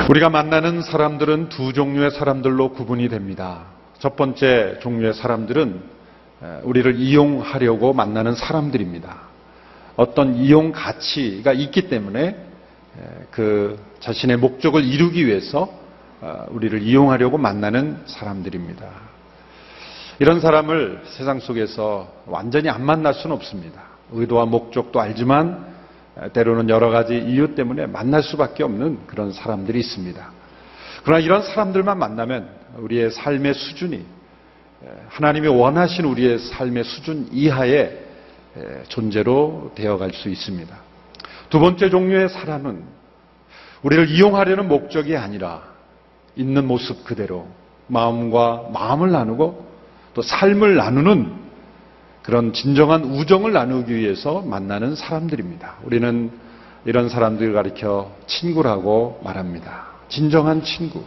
우리가 만나는 사람들은 두 종류의 사람들로 구분이 됩니다. 첫 번째 종류의 사람들은 우리를 이용하려고 만나는 사람들입니다. 어떤 이용 가치가 있기 때문에 그 자신의 목적을 이루기 위해서 우리를 이용하려고 만나는 사람들입니다. 이런 사람을 세상 속에서 완전히 안 만날 수는 없습니다. 의도와 목적도 알지만 때로는 여러 가지 이유 때문에 만날 수밖에 없는 그런 사람들이 있습니다. 그러나 이런 사람들만 만나면 우리의 삶의 수준이 하나님이 원하신 우리의 삶의 수준 이하의 존재로 되어갈 수 있습니다. 두 번째 종류의 사람은 우리를 이용하려는 목적이 아니라 있는 모습 그대로 마음과 마음을 나누고 또 삶을 나누는 그런 진정한 우정을 나누기 위해서 만나는 사람들입니다. 우리는 이런 사람들을 가리켜 친구라고 말합니다. 진정한 친구.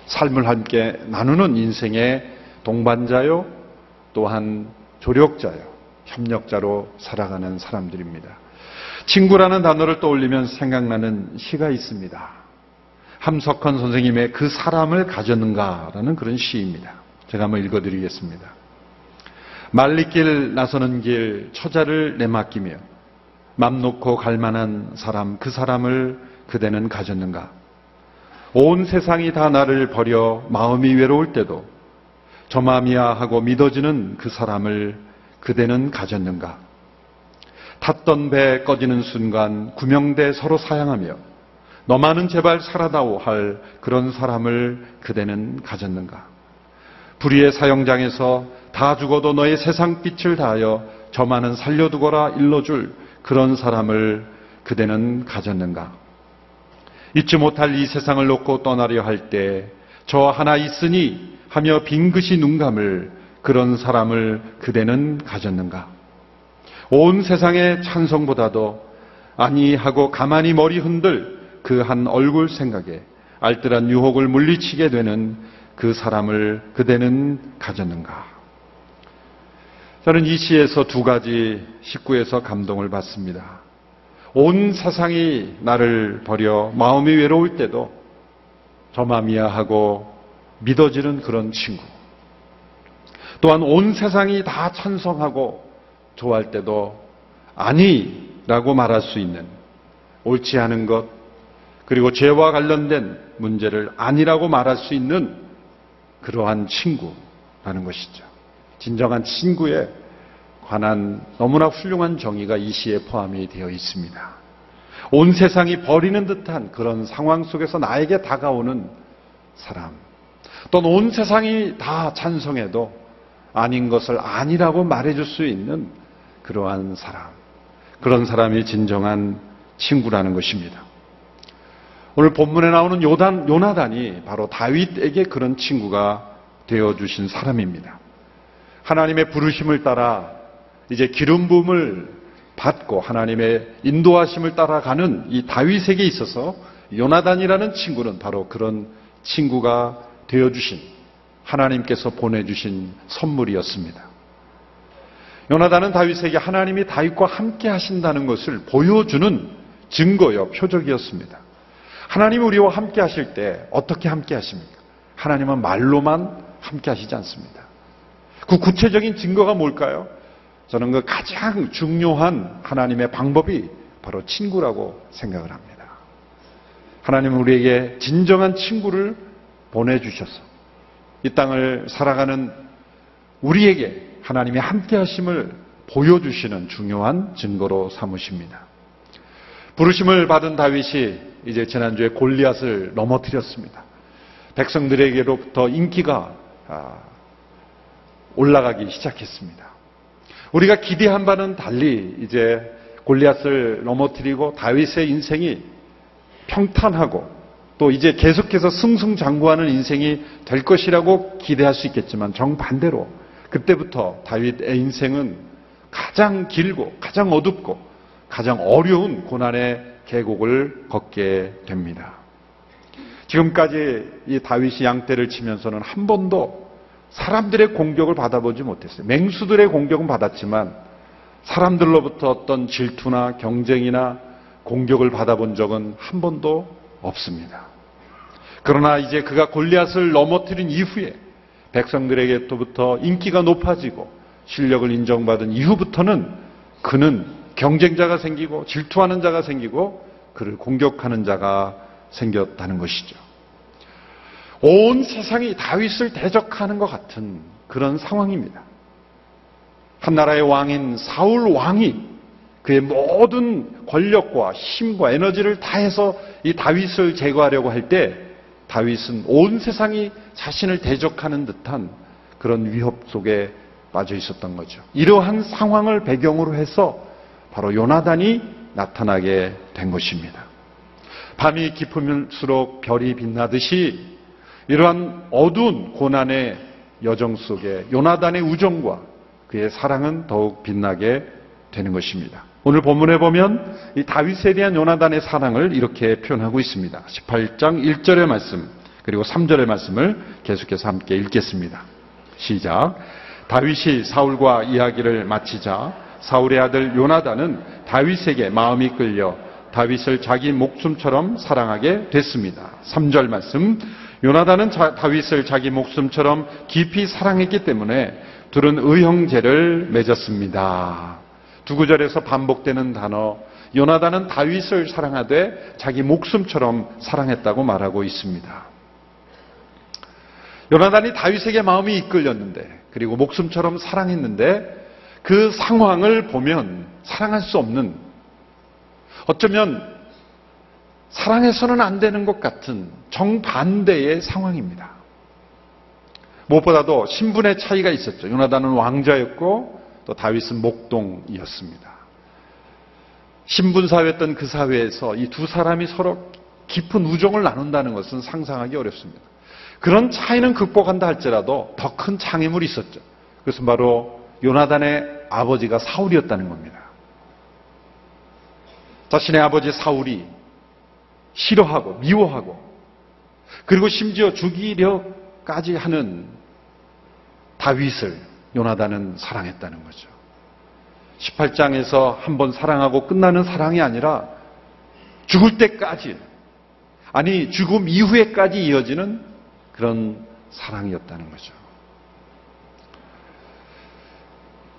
삶을 함께 나누는 인생의 동반자요, 또한 조력자요, 협력자로 살아가는 사람들입니다. 친구라는 단어를 떠올리면 생각나는 시가 있습니다. 함석헌 선생님의 그 사람을 가졌는가라는 그런 시입니다. 제가 한번 읽어드리겠습니다. 말리길 나서는 길 처자를 내맡기며 맘 놓고 갈 만한 사람 그 사람을 그대는 가졌는가. 온 세상이 다 나를 버려 마음이 외로울 때도 저 맘이야 하고 믿어지는 그 사람을 그대는 가졌는가. 탔던 배 꺼지는 순간 구명대 서로 사양하며 너만은 제발 살아다오 할 그런 사람을 그대는 가졌는가. 불의의 사형장에서 다 죽어도 너의 세상 빛을 다하여 저만은 살려두거라 일러줄 그런 사람을 그대는 가졌는가. 잊지 못할 이 세상을 놓고 떠나려 할 때 저 하나 있으니 하며 빙긋이 눈 감을 그런 사람을 그대는 가졌는가. 온 세상의 찬성보다도 아니 하고 가만히 머리 흔들 그 한 얼굴 생각에 알뜰한 유혹을 물리치게 되는 그 사람을 그대는 가졌는가. 저는 이 시에서 두 가지 식구에서 감동을 받습니다. 온 세상이 나를 버려 마음이 외로울 때도 저 맘이야 하고 믿어지는 그런 친구. 또한 온 세상이 다 찬성하고 좋아할 때도 아니라고 말할 수 있는 옳지 않은 것 그리고 죄와 관련된 문제를 아니라고 말할 수 있는 그러한 친구라는 것이죠. 진정한 친구에 관한 너무나 훌륭한 정의가 이 시에 포함이 되어 있습니다. 온 세상이 버리는 듯한 그런 상황 속에서 나에게 다가오는 사람, 또는 온 세상이 다 찬성해도 아닌 것을 아니라고 말해줄 수 있는 그러한 사람, 그런 사람이 진정한 친구라는 것입니다. 오늘 본문에 나오는 요나단이 바로 다윗에게 그런 친구가 되어주신 사람입니다. 하나님의 부르심을 따라 이제 기름 부음을 받고 하나님의 인도하심을 따라가는 이 다윗에게 있어서 요나단이라는 친구는 바로 그런 친구가 되어주신 하나님께서 보내주신 선물이었습니다. 요나단은 다윗에게 하나님이 다윗과 함께 하신다는 것을 보여주는 증거요, 표적이었습니다. 하나님이 우리와 함께 하실 때 어떻게 함께 하십니까? 하나님은 말로만 함께 하시지 않습니다. 그 구체적인 증거가 뭘까요? 저는 그 가장 중요한 하나님의 방법이 바로 친구라고 생각을 합니다. 하나님은 우리에게 진정한 친구를 보내주셔서 이 땅을 살아가는 우리에게 하나님의 함께 하심을 보여주시는 중요한 증거로 삼으십니다. 부르심을 받은 다윗이 이제 지난주에 골리앗을 넘어뜨렸습니다. 백성들에게로부터 인기가 올라가기 시작했습니다. 우리가 기대한 바는 달리 이제 골리앗을 넘어뜨리고 다윗의 인생이 평탄하고 또 이제 계속해서 승승장구하는 인생이 될 것이라고 기대할 수 있겠지만 정반대로 그때부터 다윗의 인생은 가장 길고 가장 어둡고 가장 어려운 고난의 계곡을 걷게 됩니다. 지금까지 이 다윗이 양떼를 치면서는 한 번도 사람들의 공격을 받아보지 못했어요. 맹수들의 공격은 받았지만 사람들로부터 어떤 질투나 경쟁이나 공격을 받아본 적은 한 번도 없습니다. 그러나 이제 그가 골리앗을 넘어뜨린 이후에 백성들에게부터 인기가 높아지고 실력을 인정받은 이후부터는 그는 경쟁자가 생기고 질투하는 자가 생기고 그를 공격하는 자가 생겼다는 것이죠. 온 세상이 다윗을 대적하는 것 같은 그런 상황입니다. 한 나라의 왕인 사울 왕이 그의 모든 권력과 힘과 에너지를 다해서 이 다윗을 제거하려고 할 때 다윗은 온 세상이 자신을 대적하는 듯한 그런 위협 속에 빠져 있었던 거죠. 이러한 상황을 배경으로 해서 바로 요나단이 나타나게 된 것입니다. 밤이 깊을수록 별이 빛나듯이 이러한 어두운 고난의 여정 속에 요나단의 우정과 그의 사랑은 더욱 빛나게 되는 것입니다. 오늘 본문에 보면 이 다윗에 대한 요나단의 사랑을 이렇게 표현하고 있습니다. 18장 1절의 말씀 그리고 3절의 말씀을 계속해서 함께 읽겠습니다. 시작. 다윗이 사울과 이야기를 마치자 사울의 아들 요나단은 다윗에게 마음이 끌려 다윗을 자기 목숨처럼 사랑하게 됐습니다. 3절 말씀. 요나단은 다윗을 자기 목숨처럼 깊이 사랑했기 때문에 둘은 의형제를 맺었습니다. 두 구절에서 반복되는 단어, 요나단은 다윗을 사랑하되 자기 목숨처럼 사랑했다고 말하고 있습니다. 요나단이 다윗에게 마음이 이끌렸는데, 그리고 목숨처럼 사랑했는데, 그 상황을 보면 사랑할 수 없는, 어쩌면 사랑해서는 안 되는 것 같은 정반대의 상황입니다. 무엇보다도 신분의 차이가 있었죠. 요나단은 왕자였고 또 다윗은 목동이었습니다. 신분사회였던 그 사회에서 이 두 사람이 서로 깊은 우정을 나눈다는 것은 상상하기 어렵습니다. 그런 차이는 극복한다 할지라도 더 큰 장애물이 있었죠. 그것은 바로 요나단의 아버지가 사울이었다는 겁니다. 자신의 아버지 사울이 싫어하고 미워하고 그리고 심지어 죽이려까지 하는 다윗을 요나단은 사랑했다는 거죠. 18장에서 한번 사랑하고 끝나는 사랑이 아니라 죽을 때까지, 아니 죽음 이후에까지 이어지는 그런 사랑이었다는 거죠.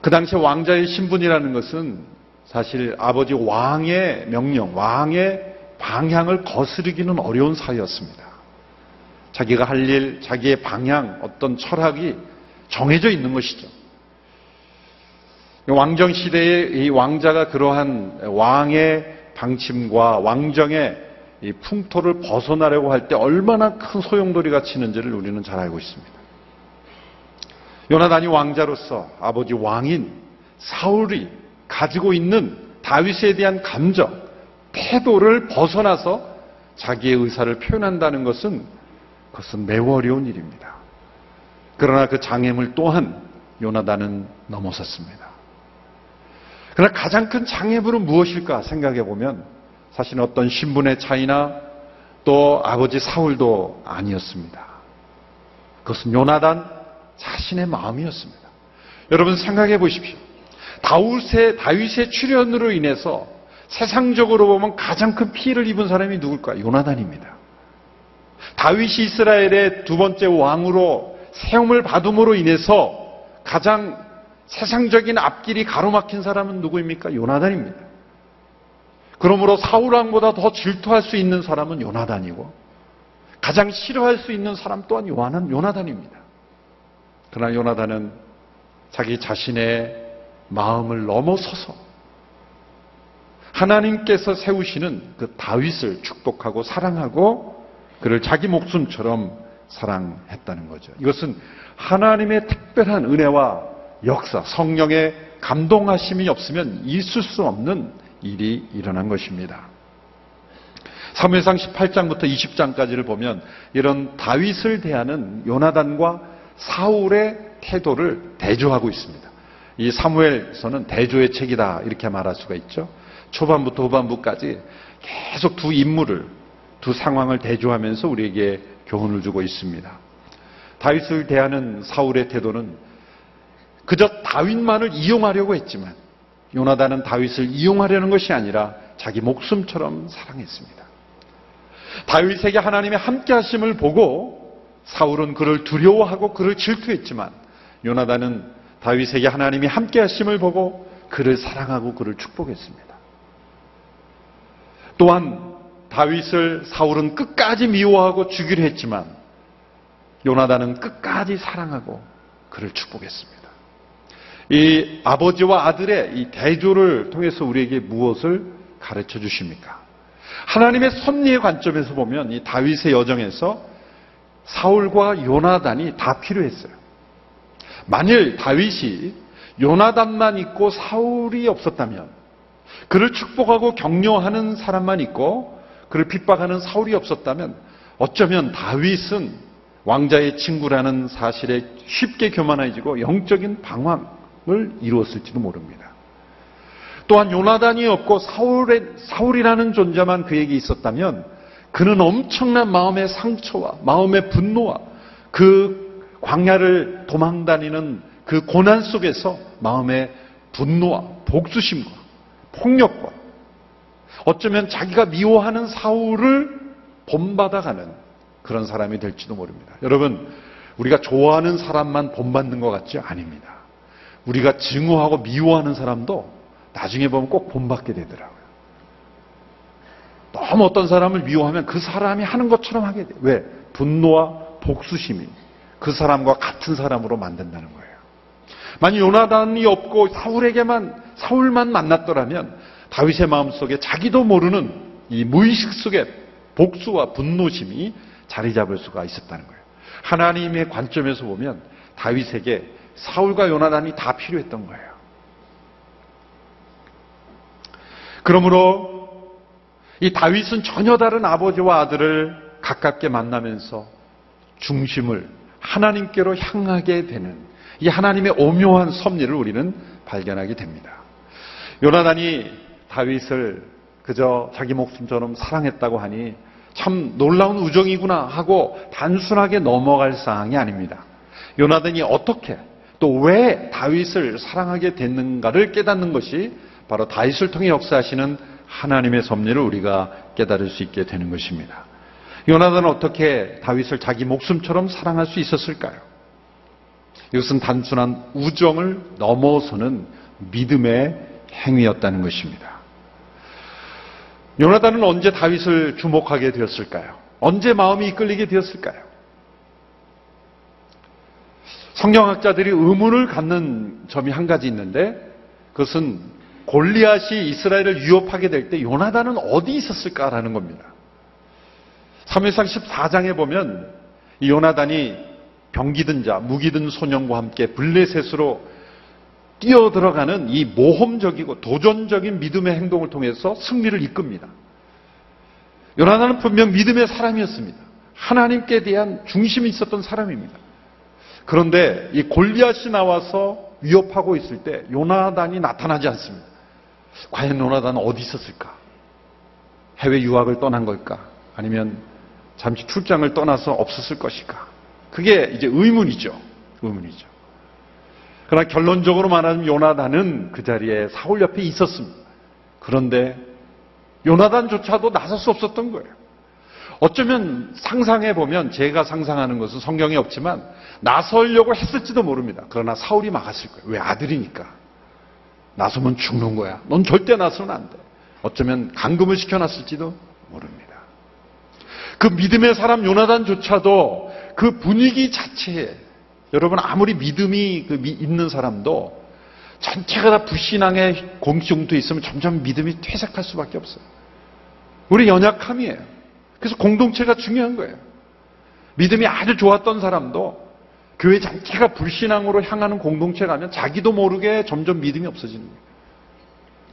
그 당시에 왕자의 신분이라는 것은 사실 아버지 왕의 명령, 왕의 방향을 거스르기는 어려운 사회였습니다. 자기가 할 일, 자기의 방향, 어떤 철학이 정해져 있는 것이죠. 왕정 시대에 이 왕자가 그러한 왕의 방침과 왕정의 이 풍토를 벗어나려고 할 때 얼마나 큰 소용돌이가 치는지를 우리는 잘 알고 있습니다. 요나단이 왕자로서 아버지 왕인 사울이 가지고 있는 다윗에 대한 감정, 태도를 벗어나서 자기의 의사를 표현한다는 것은 그것은 매우 어려운 일입니다. 그러나 그 장애물 또한 요나단은 넘어섰습니다. 그러나 가장 큰 장애물은 무엇일까 생각해 보면 사실 어떤 신분의 차이나 또 아버지 사울도 아니었습니다. 그것은 요나단 자신의 마음이었습니다. 여러분 생각해 보십시오. 다윗의 출현으로 인해서 세상적으로 보면 가장 큰 피해를 입은 사람이 누굴까요? 요나단입니다. 다윗이 이스라엘의 두 번째 왕으로 세움을 받음으로 인해서 가장 세상적인 앞길이 가로막힌 사람은 누구입니까? 요나단입니다. 그러므로 사울왕보다 더 질투할 수 있는 사람은 요나단이고 가장 싫어할 수 있는 사람 또한 요나단입니다. 그러나 요나단은 자기 자신의 마음을 넘어서서 하나님께서 세우시는 그 다윗을 축복하고 사랑하고 그를 자기 목숨처럼 사랑했다는 거죠. 이것은 하나님의 특별한 은혜와 역사, 성령의 감동하심이 없으면 있을 수 없는 일이 일어난 것입니다. 사무엘상 18장부터 20장까지를 보면 이런 다윗을 대하는 요나단과 사울의 태도를 대조하고 있습니다. 이 사무엘서는 대조의 책이다 이렇게 말할 수가 있죠. 초반부터 후반부까지 계속 두 두 상황을 대조하면서 우리에게 교훈을 주고 있습니다. 다윗을 대하는 사울의 태도는 그저 다윗만을 이용하려고 했지만 요나단은 다윗을 이용하려는 것이 아니라 자기 목숨처럼 사랑했습니다. 다윗에게 하나님의 함께 하심을 보고 사울은 그를 두려워하고 그를 질투했지만 요나단은 다윗에게 하나님이 함께 하심을 보고 그를 사랑하고 그를 축복했습니다. 또한 다윗을 사울은 끝까지 미워하고 죽이려 했지만 요나단은 끝까지 사랑하고 그를 축복했습니다. 이 아버지와 아들의 이 대조를 통해서 우리에게 무엇을 가르쳐 주십니까? 하나님의 섭리의 관점에서 보면 이 다윗의 여정에서 사울과 요나단이 다 필요했어요. 만일 다윗이 요나단만 있고 사울이 없었다면, 그를 축복하고 격려하는 사람만 있고 그를 핍박하는 사울이 없었다면 어쩌면 다윗은 왕자의 친구라는 사실에 쉽게 교만해지고 영적인 방황을 이루었을지도 모릅니다. 또한 요나단이 없고 사울이라는 존재만 그에게 있었다면 그는 엄청난 마음의 상처와 마음의 분노와 그 광야를 도망다니는 그 고난 속에서 마음의 분노와 복수심과 폭력과 어쩌면 자기가 미워하는 사울을 본받아가는 그런 사람이 될지도 모릅니다. 여러분, 우리가 좋아하는 사람만 본받는 것 같지? 아닙니다. 우리가 증오하고 미워하는 사람도 나중에 보면 꼭 본받게 되더라고요. 너무 어떤 사람을 미워하면 그 사람이 하는 것처럼 하게 돼요. 왜? 분노와 복수심이 그 사람과 같은 사람으로 만든다는 거예요. 만약 요나단이 없고 사울만 만났더라면 다윗의 마음속에 자기도 모르는 이 무의식 속에 복수와 분노심이 자리 잡을 수가 있었다는 거예요. 하나님의 관점에서 보면 다윗에게 사울과 요나단이 다 필요했던 거예요. 그러므로 이 다윗은 전혀 다른 아버지와 아들을 가깝게 만나면서 중심을 하나님께로 향하게 되는 이 하나님의 오묘한 섭리를 우리는 발견하게 됩니다. 요나단이 다윗을 그저 자기 목숨처럼 사랑했다고 하니 참 놀라운 우정이구나 하고 단순하게 넘어갈 사항이 아닙니다. 요나단이 어떻게 또 왜 다윗을 사랑하게 됐는가를 깨닫는 것이 바로 다윗을 통해 역사하시는 하나님의 섭리를 우리가 깨달을 수 있게 되는 것입니다. 요나단은 어떻게 다윗을 자기 목숨처럼 사랑할 수 있었을까요? 이것은 단순한 우정을 넘어서는 믿음의 행위였다는 것입니다. 요나단은 언제 다윗을 주목하게 되었을까요? 언제 마음이 이끌리게 되었을까요? 성경학자들이 의문을 갖는 점이 한 가지 있는데 그것은 골리앗이 이스라엘을 위협하게 될 때 요나단은 어디 있었을까라는 겁니다. 사무엘상 14장에 보면 이 요나단이 병기든 자, 무기든 소년과 함께 블레셋으로 뛰어들어가는 이 모험적이고 도전적인 믿음의 행동을 통해서 승리를 이끕니다. 요나단은 분명 믿음의 사람이었습니다. 하나님께 대한 중심이 있었던 사람입니다. 그런데 이 골리앗이 나와서 위협하고 있을 때 요나단이 나타나지 않습니다. 과연 요나단은 어디 있었을까? 해외 유학을 떠난 걸까? 아니면 잠시 출장을 떠나서 없었을 것일까? 그게 이제 의문이죠. 그러나 결론적으로 말하면 요나단은 그 자리에 사울 옆에 있었습니다. 그런데 요나단조차도 나설 수 없었던 거예요. 어쩌면 상상해 보면 제가 상상하는 것은 성경에 없지만 나서려고 했을지도 모릅니다. 그러나 사울이 막았을 거예요. 왜? 아들이니까. 나서면 죽는 거야. 넌 절대 나서면 안 돼. 어쩌면 감금을 시켜놨을지도 모릅니다. 그 믿음의 사람 요나단조차도 그 분위기 자체에 여러분 아무리 믿음이 있는 사람도 전체가 다 불신앙의 공동체에 있으면 점점 믿음이 퇴색할 수밖에 없어요. 우리 연약함이에요. 그래서 공동체가 중요한 거예요. 믿음이 아주 좋았던 사람도 교회 전체가 불신앙으로 향하는 공동체에 가면 자기도 모르게 점점 믿음이 없어지는 거예요.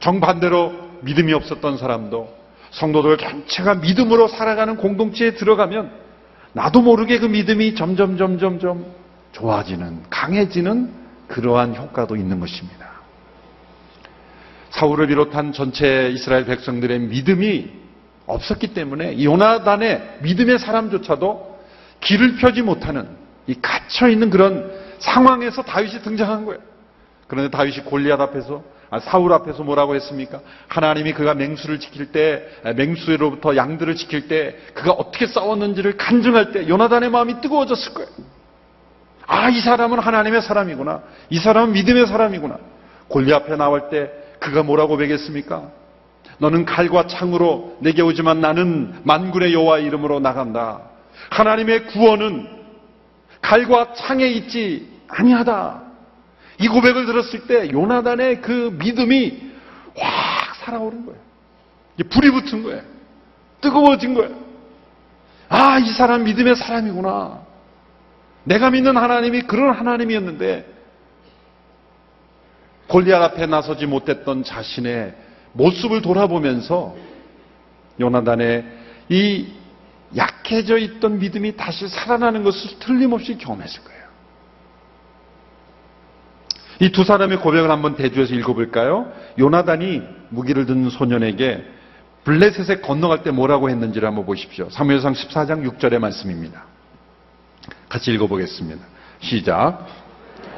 정반대로 믿음이 없었던 사람도 성도들 전체가 믿음으로 살아가는 공동체에 들어가면 나도 모르게 그 믿음이 점점 좋아지는, 강해지는 그러한 효과도 있는 것입니다. 사울을 비롯한 전체 이스라엘 백성들의 믿음이 없었기 때문에 요나단의 믿음의 사람조차도 길을 펴지 못하는 이 갇혀있는 그런 상황에서 다윗이 등장한 거예요. 그런데 다윗이 골리앗 앞에서 사울 앞에서 뭐라고 했습니까? 하나님이 그가 맹수를 지킬 때, 맹수로부터 양들을 지킬 때 그가 어떻게 싸웠는지를 간증할 때 요나단의 마음이 뜨거워졌을 거예요. 아, 이 사람은 하나님의 사람이구나. 이 사람은 믿음의 사람이구나. 골리앗 앞에 나올 때 그가 뭐라고 고백했습니까? 너는 칼과 창으로 내게 오지만 나는 만군의 여호와의 이름으로 나간다. 하나님의 구원은 칼과 창에 있지 아니하다. 이 고백을 들었을 때 요나단의 그 믿음이 확 살아오른 거예요. 불이 붙은 거예요. 뜨거워진 거예요. 아, 이 사람 믿음의 사람이구나. 내가 믿는 하나님이 그런 하나님이었는데 골리앗 앞에 나서지 못했던 자신의 모습을 돌아보면서 요나단의 이 약해져 있던 믿음이 다시 살아나는 것을 틀림없이 경험했을 거예요. 이 두 사람의 고백을 한번 대조해서 읽어볼까요? 요나단이 무기를 든 소년에게 블레셋에 건너갈 때 뭐라고 했는지를 한번 보십시오. 사무엘상 14장 6절의 말씀입니다. 같이 읽어보겠습니다. 시작.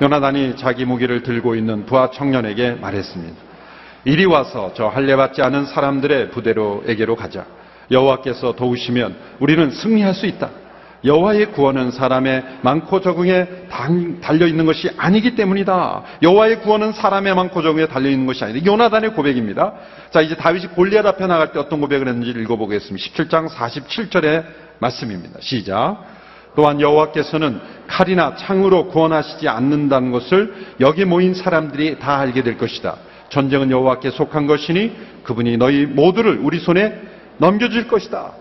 요나단이 자기 무기를 들고 있는 부하 청년에게 말했습니다. 이리 와서 저 할례받지 않은 사람들의 부대로에게로 가자. 여호와께서 도우시면 우리는 승리할 수 있다. 여호와의 구원은 사람의 많고 적응에 달려있는 것이 아니기 때문이다. 여호와의 구원은 사람의 많고 적응에 달려있는 것이 아니다. 요나단의 고백입니다. 자, 이제 다윗이 골리앗 앞에 나갈 때 어떤 고백을 했는지 읽어보겠습니다. 17장 47절의 말씀입니다. 시작. 또한 여호와께서는 칼이나 창으로 구원하시지 않는다는 것을 여기 모인 사람들이 다 알게 될 것이다. 전쟁은 여호와께 속한 것이니 그분이 너희 모두를 우리 손에 넘겨줄 것이다.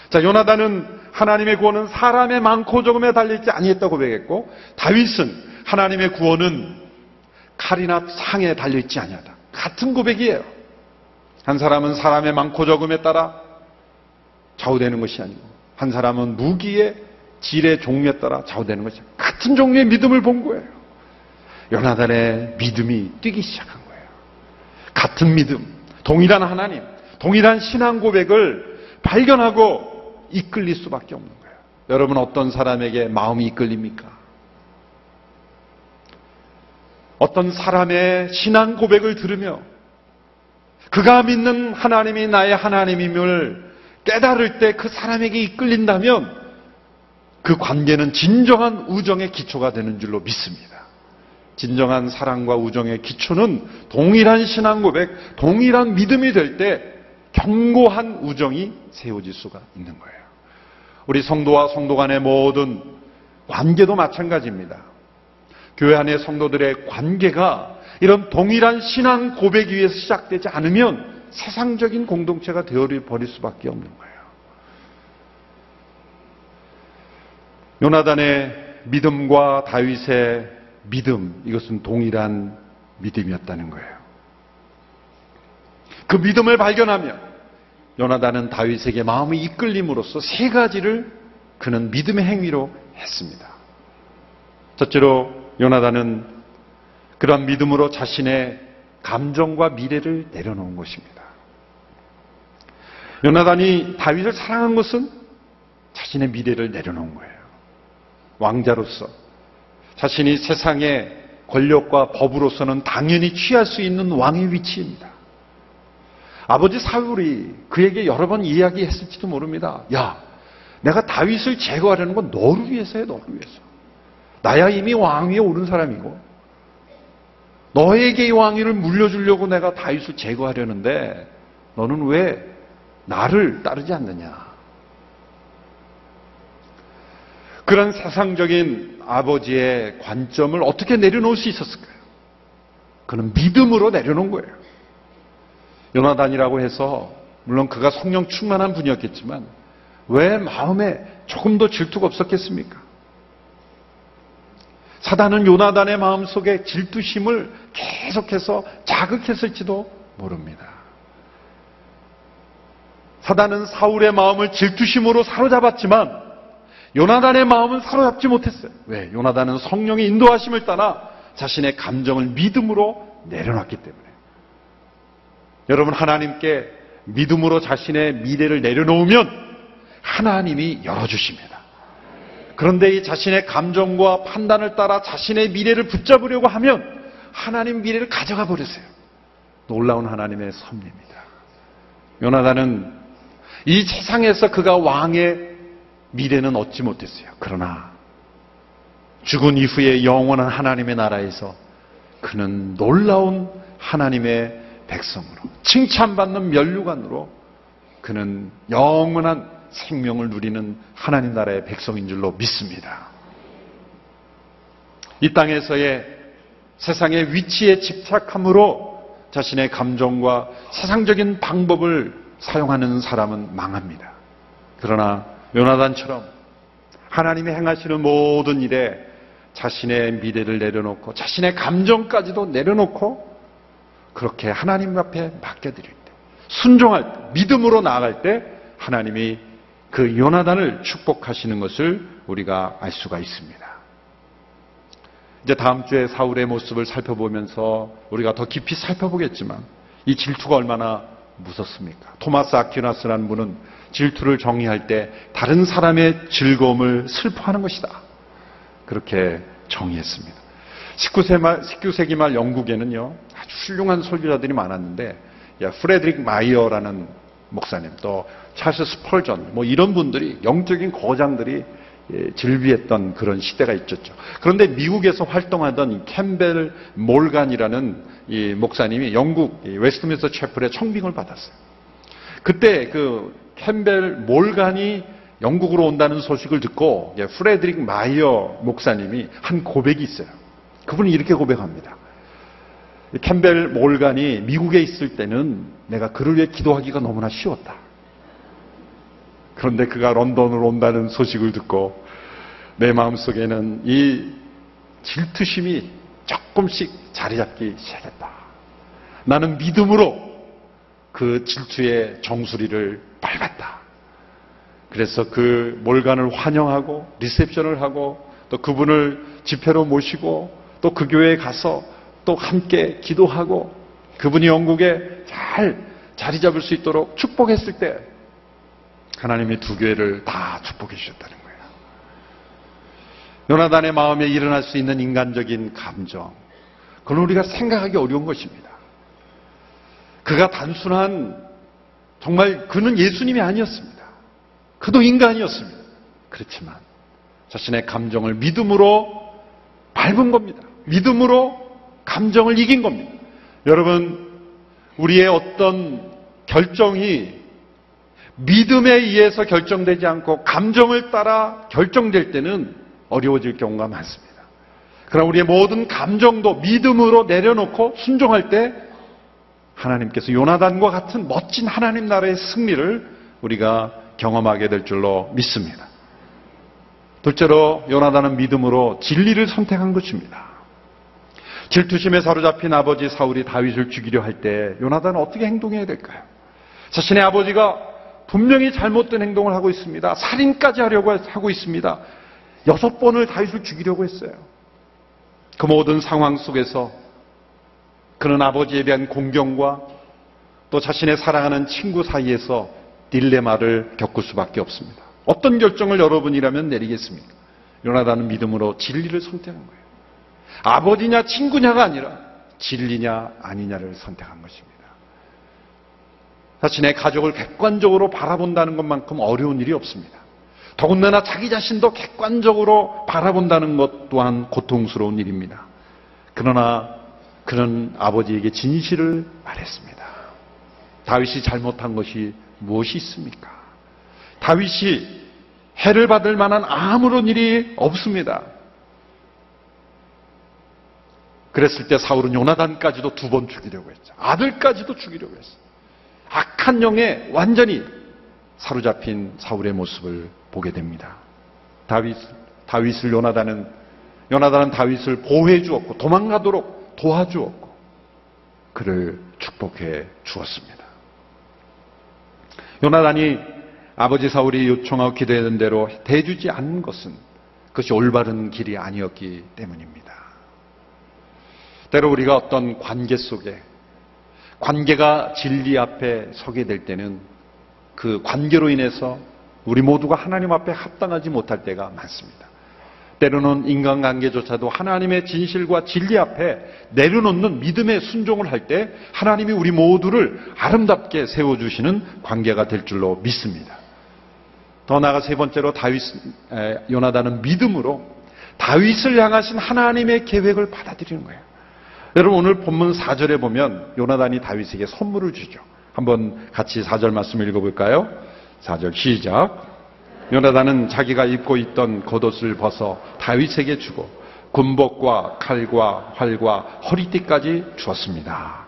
자, 요나단은 하나님의 구원은 사람의 많고 적음에 달려있지 아니했다고 고백했고, 다윗은 하나님의 구원은 칼이나 창에 달려있지 아니하다. 같은 고백이에요. 한 사람은 사람의 많고 적음에 따라 좌우되는 것이 아니고, 한 사람은 무기의 질의 종류에 따라 좌우되는 것이 아니고, 같은 종류의 믿음을 본 거예요. 요나단의 믿음이 뛰기 시작한 거예요. 같은 믿음, 동일한 하나님, 동일한 신앙 고백을 발견하고 이끌릴 수밖에 없는 거예요. 여러분, 어떤 사람에게 마음이 이끌립니까? 어떤 사람의 신앙 고백을 들으며 그가 믿는 하나님이 나의 하나님임을 깨달을 때 그 사람에게 이끌린다면 그 관계는 진정한 우정의 기초가 되는 줄로 믿습니다. 진정한 사랑과 우정의 기초는 동일한 신앙 고백, 동일한 믿음이 될 때 견고한 우정이 세워질 수가 있는 거예요. 우리 성도와 성도 간의 모든 관계도 마찬가지입니다. 교회 안의 성도들의 관계가 이런 동일한 신앙 고백 위에서 시작되지 않으면 세상적인 공동체가 되어버릴 수밖에 없는 거예요. 요나단의 믿음과 다윗의 믿음, 이것은 동일한 믿음이었다는 거예요. 그 믿음을 발견하며 요나단은 다윗에게 마음의 이끌림으로써 세 가지를 그는 믿음의 행위로 했습니다. 첫째로 요나단은 그러한 믿음으로 자신의 감정과 미래를 내려놓은 것입니다. 요나단이 다윗을 사랑한 것은 자신의 미래를 내려놓은 거예요. 왕자로서 자신이 세상의 권력과 법으로서는 당연히 취할 수 있는 왕의 위치입니다. 아버지 사울이 그에게 여러 번 이야기했을지도 모릅니다. 야, 내가 다윗을 제거하려는 건 너를 위해서야, 너를 위해서. 나야 이미 왕위에 오른 사람이고 너에게 이 왕위를 물려주려고 내가 다윗을 제거하려는데 너는 왜 나를 따르지 않느냐. 그런 세상적인 아버지의 관점을 어떻게 내려놓을 수 있었을까요? 그는 믿음으로 내려놓은 거예요. 요나단이라고 해서 물론 그가 성령 충만한 분이었겠지만 왜 마음에 조금 더 질투가 없었겠습니까? 사단은 요나단의 마음속에 질투심을 계속해서 자극했을지도 모릅니다. 사단은 사울의 마음을 질투심으로 사로잡았지만 요나단의 마음은 사로잡지 못했어요. 왜? 요나단은 성령의 인도하심을 따라 자신의 감정을 믿음으로 내려놨기 때문에. 여러분, 하나님께 믿음으로 자신의 미래를 내려놓으면 하나님이 열어주십니다. 그런데 이 자신의 감정과 판단을 따라 자신의 미래를 붙잡으려고 하면 하나님 미래를 가져가 버리세요. 놀라운 하나님의 섭리입니다. 요나단은 이 세상에서 그가 왕의 미래는 얻지 못했어요. 그러나 죽은 이후에 영원한 하나님의 나라에서 그는 놀라운 하나님의 백성으로 칭찬받는 면류관으로 그는 영원한 생명을 누리는 하나님 나라의 백성인 줄로 믿습니다. 이 땅에서의 세상의 위치에 집착함으로 자신의 감정과 세상적인 방법을 사용하는 사람은 망합니다. 그러나 요나단처럼 하나님이 행하시는 모든 일에 자신의 미래를 내려놓고 자신의 감정까지도 내려놓고 그렇게 하나님 앞에 맡겨드릴 때, 순종할 때, 믿음으로 나아갈 때 하나님이 그 요나단을 축복하시는 것을 우리가 알 수가 있습니다. 이제 다음 주에 사울의 모습을 살펴보면서 우리가 더 깊이 살펴보겠지만 이 질투가 얼마나 무섭습니까? 토마스 아퀴나스라는 분은 질투를 정의할 때 다른 사람의 즐거움을 슬퍼하는 것이다. 그렇게 정의했습니다. 19세기 말 영국에는요, 아주 훌륭한 설교자들이 많았는데, 프레드릭 마이어라는 목사님, 또 찰스 스펄전, 이런 분들이, 영적인 거장들이 즐비했던 그런 시대가 있었죠. 그런데 미국에서 활동하던 이 캠벨 몰간이라는 이 목사님이 영국 웨스트민스터 채플에 청빙을 받았어요. 그때 그 캠벨 몰간이 영국으로 온다는 소식을 듣고 프레드릭 마이어 목사님이 한 고백이 있어요. 그분이 이렇게 고백합니다. 캠벨 몰간이 미국에 있을 때는 내가 그를 위해 기도하기가 너무나 쉬웠다. 그런데 그가 런던으로 온다는 소식을 듣고 내 마음속에는 이 질투심이 조금씩 자리 잡기 시작했다. 나는 믿음으로 그 질투의 정수리를 밟았다. 그래서 그 몰간을 환영하고 리셉션을 하고 또 그분을 집회로 모시고 또 그 교회에 가서 또 함께 기도하고 그분이 영국에 잘 자리 잡을 수 있도록 축복했을 때 하나님이 두 교회를 다 축복해 주셨다는 거예요. 요나단의 마음에 일어날 수 있는 인간적인 감정, 그건 우리가 생각하기 어려운 것입니다. 그가 단순한, 정말 그는 예수님이 아니었습니다. 그도 인간이었습니다. 그렇지만 자신의 감정을 믿음으로 밟은 겁니다. 믿음으로 감정을 이긴 겁니다. 여러분, 우리의 어떤 결정이 믿음에 의해서 결정되지 않고 감정을 따라 결정될 때는 어려워질 경우가 많습니다. 그러나 우리의 모든 감정도 믿음으로 내려놓고 순종할 때 하나님께서 요나단과 같은 멋진 하나님 나라의 승리를 우리가 경험하게 될 줄로 믿습니다. 둘째로 요나단은 믿음으로 진리를 선택한 것입니다. 질투심에 사로잡힌 아버지 사울이 다윗을 죽이려 할 때 요나단은 어떻게 행동해야 될까요? 자신의 아버지가 분명히 잘못된 행동을 하고 있습니다. 살인까지 하려고 하고 있습니다. 6번을 다윗을 죽이려고 했어요. 그 모든 상황 속에서 그는 아버지에 대한 공경과 또 자신의 사랑하는 친구 사이에서 딜레마를 겪을 수밖에 없습니다. 어떤 결정을 여러분이라면 내리겠습니까? 요나단은 믿음으로 진리를 선택한 거예요. 아버지냐 친구냐가 아니라 진리냐 아니냐를 선택한 것입니다. 자신의 가족을 객관적으로 바라본다는 것만큼 어려운 일이 없습니다. 더군다나 자기 자신도 객관적으로 바라본다는 것 또한 고통스러운 일입니다. 그러나 그는 아버지에게 진실을 말했습니다. 다윗이 잘못한 것이 무엇이 있습니까? 다윗이 해를 받을 만한 아무런 일이 없습니다. 그랬을 때 사울은 요나단까지도 2번 죽이려고 했죠. 아들까지도 죽이려고 했어요. 악한 영에 완전히 사로잡힌 사울의 모습을 보게 됩니다. 다윗을 요나단은 다윗을 보호해 주었고 도망가도록 도와주었고 그를 축복해 주었습니다. 요나단이 아버지 사울이 요청하고 기도했던 대로 대주지 않는 것은 그것이 올바른 길이 아니었기 때문입니다. 때로 우리가 어떤 관계 속에 관계가 진리 앞에 서게 될 때는 그 관계로 인해서 우리 모두가 하나님 앞에 합당하지 못할 때가 많습니다. 때로는 인간관계조차도 하나님의 진실과 진리 앞에 내려놓는 믿음의 순종을 할 때 하나님이 우리 모두를 아름답게 세워주시는 관계가 될 줄로 믿습니다. 더 나아가 세 번째로 요나단은 믿음으로 다윗을 향하신 하나님의 계획을 받아들이는 거예요. 여러분 오늘 본문 4절에 보면 요나단이 다윗에게 선물을 주죠. 한번 같이 4절 말씀을 읽어볼까요? 4절 시작. 요나단은 자기가 입고 있던 겉옷을 벗어 다윗에게 주고 군복과 칼과 활과 허리띠까지 주었습니다.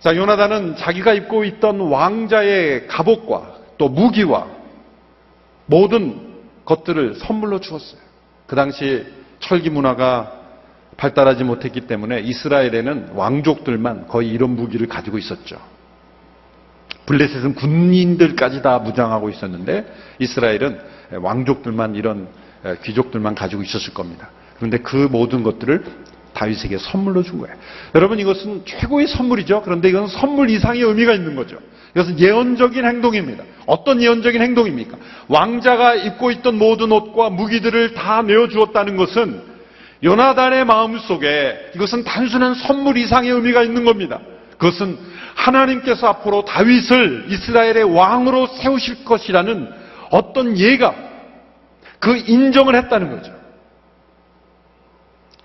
자, 요나단은 자기가 입고 있던 왕자의 갑옷과 또 무기와 모든 것들을 선물로 주었어요. 그 당시 철기 문화가 발달하지 못했기 때문에 이스라엘에는 왕족들만 거의 이런 무기를 가지고 있었죠. 블레셋은 군인들까지 다 무장하고 있었는데 이스라엘은 왕족들만 이런 귀족들만 가지고 있었을 겁니다. 그런데 그 모든 것들을 다윗에게 선물로 준 거예요. 여러분 이것은 최고의 선물이죠. 그런데 이건 선물 이상의 의미가 있는 거죠. 이것은 예언적인 행동입니다. 어떤 예언적인 행동입니까? 왕자가 입고 있던 모든 옷과 무기들을 다 내어주었다는 것은 요나단의 마음속에 이것은 단순한 선물 이상의 의미가 있는 겁니다. 그것은 하나님께서 앞으로 다윗을 이스라엘의 왕으로 세우실 것이라는 어떤 예감, 그 인정을 했다는 거죠.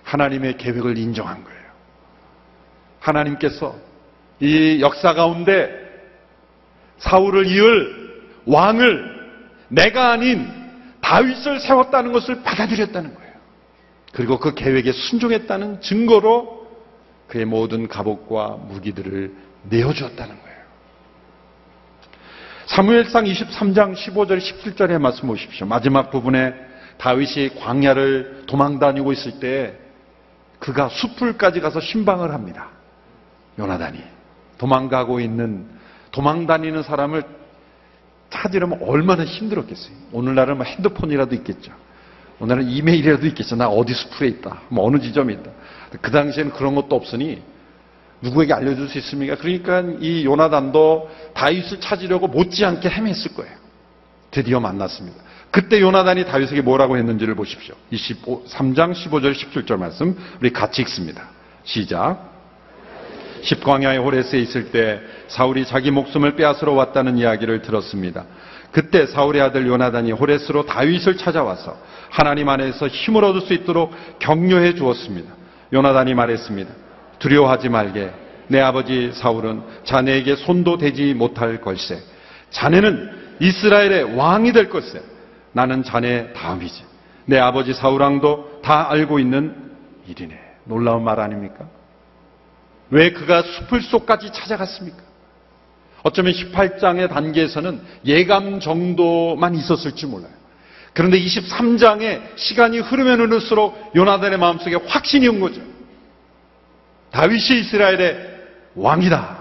하나님의 계획을 인정한 거예요. 하나님께서 이 역사 가운데 사울을 이을 왕을 내가 아닌 다윗을 세웠다는 것을 받아들였다는 거예요. 그리고 그 계획에 순종했다는 증거로 그의 모든 갑옷과 무기들을 내어주었다는 거예요. 사무엘상 23장 15절 17절의 말씀 보십시오. 마지막 부분에 다윗이 광야를 도망다니고 있을 때 그가 숲을까지 가서 신방을 합니다. 요나단이 도망다니는 사람을 찾으려면 얼마나 힘들었겠어요. 오늘날은 뭐 핸드폰이라도 있겠죠. 오늘은 이메일이라도 있겠죠. 나 어디 숲에 있다. 뭐 어느 지점에 있다. 그 당시에는 그런 것도 없으니 누구에게 알려줄 수 있습니까? 그러니까 이 요나단도 다윗을 찾으려고 못지않게 헤맸을 거예요. 드디어 만났습니다. 그때 요나단이 다윗에게 뭐라고 했는지를 보십시오. 23장 15절 17절 말씀 우리 같이 읽습니다. 시작. 십광야의 호레스에 있을 때 사울이 자기 목숨을 빼앗으러 왔다는 이야기를 들었습니다. 그때 사울의 아들 요나단이 호레스로 다윗을 찾아와서 하나님 안에서 힘을 얻을 수 있도록 격려해 주었습니다. 요나단이 말했습니다. 두려워하지 말게. 내 아버지 사울은 자네에게 손도 대지 못할 걸세. 자네는 이스라엘의 왕이 될 걸세. 나는 자네 다음이지. 내 아버지 사울왕도 다 알고 있는 일이네. 놀라운 말 아닙니까? 왜 그가 숲을 속까지 찾아갔습니까? 어쩌면 18장의 단계에서는 예감 정도만 있었을지 몰라요. 그런데 23장의 시간이 흐르면 흐를수록 요나단의 마음속에 확신이 온 거죠. 다윗이 이스라엘의 왕이다.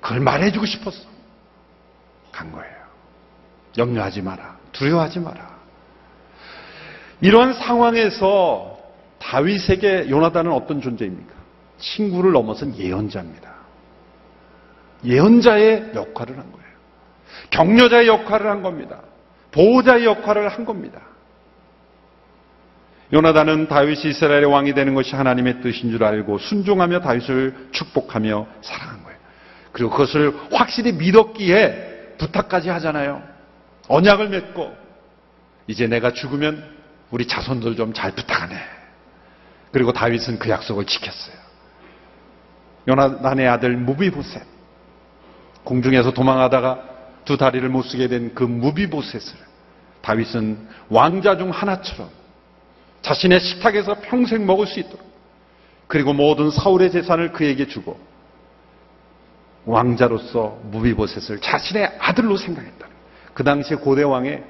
그걸 말해주고 싶었어. 간 거예요. 염려하지 마라. 두려워하지 마라. 이러한 상황에서 다윗에게 요나단은 어떤 존재입니까? 친구를 넘어선 예언자입니다. 예언자의 역할을 한 거예요. 격려자의 역할을 한 겁니다. 보호자의 역할을 한 겁니다. 요나단은 다윗이 이스라엘의 왕이 되는 것이 하나님의 뜻인 줄 알고 순종하며 다윗을 축복하며 사랑한 거예요. 그리고 그것을 확실히 믿었기에 부탁까지 하잖아요. 언약을 맺고 이제 내가 죽으면 우리 자손들 좀 잘 부탁하네. 그리고 다윗은 그 약속을 지켰어요. 요나단의 아들 무비보셋, 궁중에서 도망하다가 두 다리를 못 쓰게 된 그 무비보셋을 다윗은 왕자 중 하나처럼 자신의 식탁에서 평생 먹을 수 있도록, 그리고 모든 사울의 재산을 그에게 주고 왕자로서 무비보셋을 자신의 아들로 생각했다. 그 당시에 고대 왕에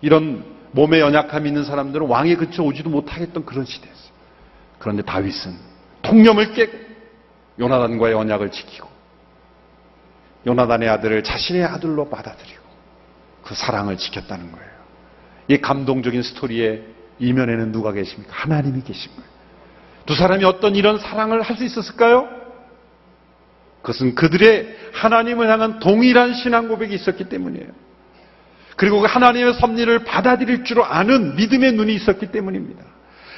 이런 몸에 연약함이 있는 사람들은 왕에 근처 오지도 못하겠던 그런 시대였어요. 그런데 다윗은 통념을 깨고 요나단과의 언약을 지키고 요나단의 아들을 자신의 아들로 받아들이고 그 사랑을 지켰다는 거예요. 이 감동적인 스토리의 이면에는 누가 계십니까? 하나님이 계신 거예요. 두 사람이 어떤 이런 사랑을 할 수 있었을까요? 그것은 그들의 하나님을 향한 동일한 신앙 고백이 있었기 때문이에요. 그리고 그 하나님의 섭리를 받아들일 줄 아는 믿음의 눈이 있었기 때문입니다.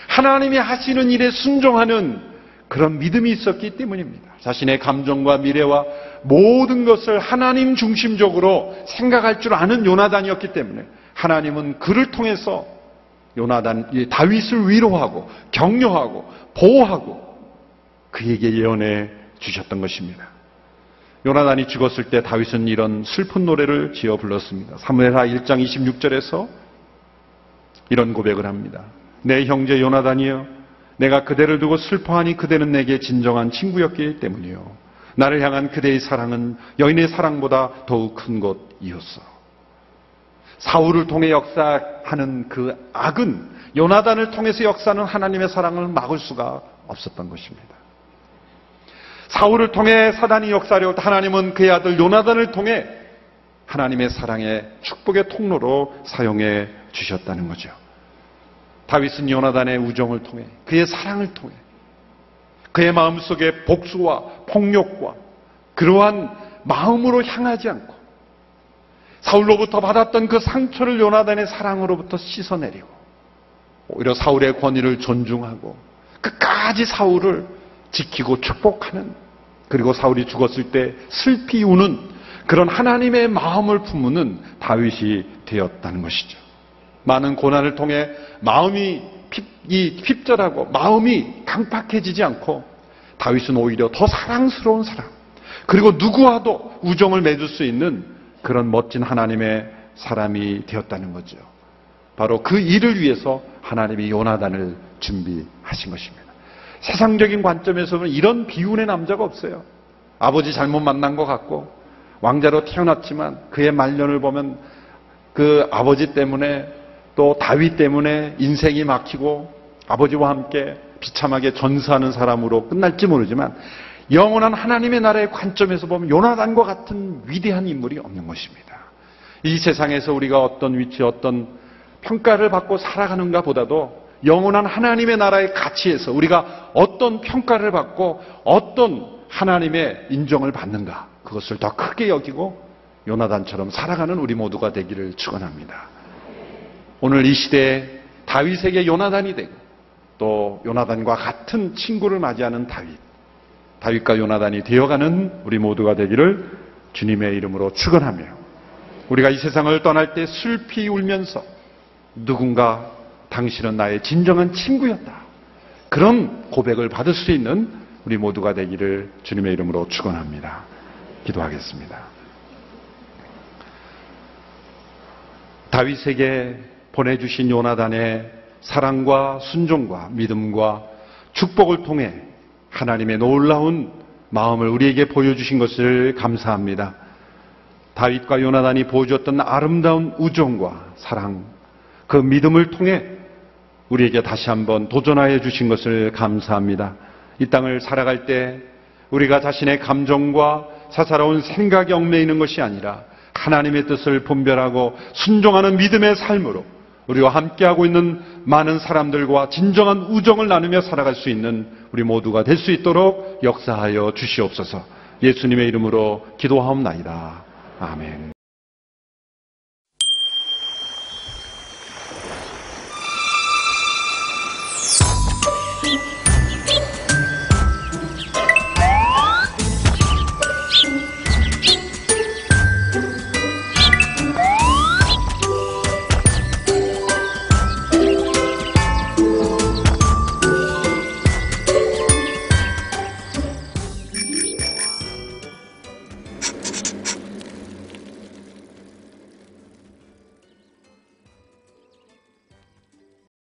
하나님이 하시는 일에 순종하는 그런 믿음이 있었기 때문입니다. 자신의 감정과 미래와 모든 것을 하나님 중심적으로 생각할 줄 아는 요나단이었기 때문에 하나님은 그를 통해서 다윗을 위로하고 격려하고 보호하고 그에게 예언해 주셨던 것입니다. 요나단이 죽었을 때 다윗은 이런 슬픈 노래를 지어 불렀습니다. 사무엘하 1장 26절에서 이런 고백을 합니다. 내 형제 요나단이여, 내가 그대를 두고 슬퍼하니 그대는 내게 진정한 친구였기 때문이요. 나를 향한 그대의 사랑은 여인의 사랑보다 더욱 큰 것이었어. 사울을 통해 역사하는 그 악은 요나단을 통해서 역사하는 하나님의 사랑을 막을 수가 없었던 것입니다. 사울을 통해 사단이 역사하려 하나님은 그의 아들 요나단을 통해 하나님의 사랑의 축복의 통로로 사용해 주셨다는 거죠. 다윗은 요나단의 우정을 통해, 그의 사랑을 통해, 그의 마음속에 복수와 폭력과 그러한 마음으로 향하지 않고 사울로부터 받았던 그 상처를 요나단의 사랑으로부터 씻어내리고 오히려 사울의 권위를 존중하고 끝까지 사울을 지키고 축복하는, 그리고 사울이 죽었을 때 슬피 우는 그런 하나님의 마음을 품는 다윗이 되었다는 것이죠. 많은 고난을 통해 마음이 핍절하고 마음이 강팍해지지 않고 다윗은 오히려 더 사랑스러운 사람, 그리고 누구와도 우정을 맺을 수 있는 그런 멋진 하나님의 사람이 되었다는 거죠. 바로 그 일을 위해서 하나님이 요나단을 준비하신 것입니다. 세상적인 관점에서는 이런 비운의 남자가 없어요. 아버지 잘못 만난 것 같고 왕자로 태어났지만 그의 말년을 보면 그 아버지 때문에 또 다윗 때문에 인생이 막히고 아버지와 함께 비참하게 전사하는 사람으로 끝날지 모르지만 영원한 하나님의 나라의 관점에서 보면 요나단과 같은 위대한 인물이 없는 것입니다. 이 세상에서 우리가 어떤 위치, 어떤 평가를 받고 살아가는가 보다도 영원한 하나님의 나라의 가치에서 우리가 어떤 평가를 받고 어떤 하나님의 인정을 받는가, 그것을 더 크게 여기고 요나단처럼 살아가는 우리 모두가 되기를 축원합니다. 오늘 이 시대에 다윗에게 요나단이 되고 또 요나단과 같은 친구를 맞이하는 다윗과 요나단이 되어가는 우리 모두가 되기를 주님의 이름으로 축원하며, 우리가 이 세상을 떠날 때 슬피 울면서 누군가 당신은 나의 진정한 친구였다, 그런 고백을 받을 수 있는 우리 모두가 되기를 주님의 이름으로 축원합니다. 기도하겠습니다. 다윗에게 보내주신 요나단의 사랑과 순종과 믿음과 축복을 통해 하나님의 놀라운 마음을 우리에게 보여주신 것을 감사합니다. 다윗과 요나단이 보여주었던 아름다운 우정과 사랑, 그 믿음을 통해 우리에게 다시 한번 도전하여 주신 것을 감사합니다. 이 땅을 살아갈 때 우리가 자신의 감정과 사사로운 생각에 얽매이는 것이 아니라 하나님의 뜻을 분별하고 순종하는 믿음의 삶으로 우리와 함께하고 있는 많은 사람들과 진정한 우정을 나누며 살아갈 수 있는 우리 모두가 될 수 있도록 역사하여 주시옵소서. 예수님의 이름으로 기도하옵나이다. 아멘.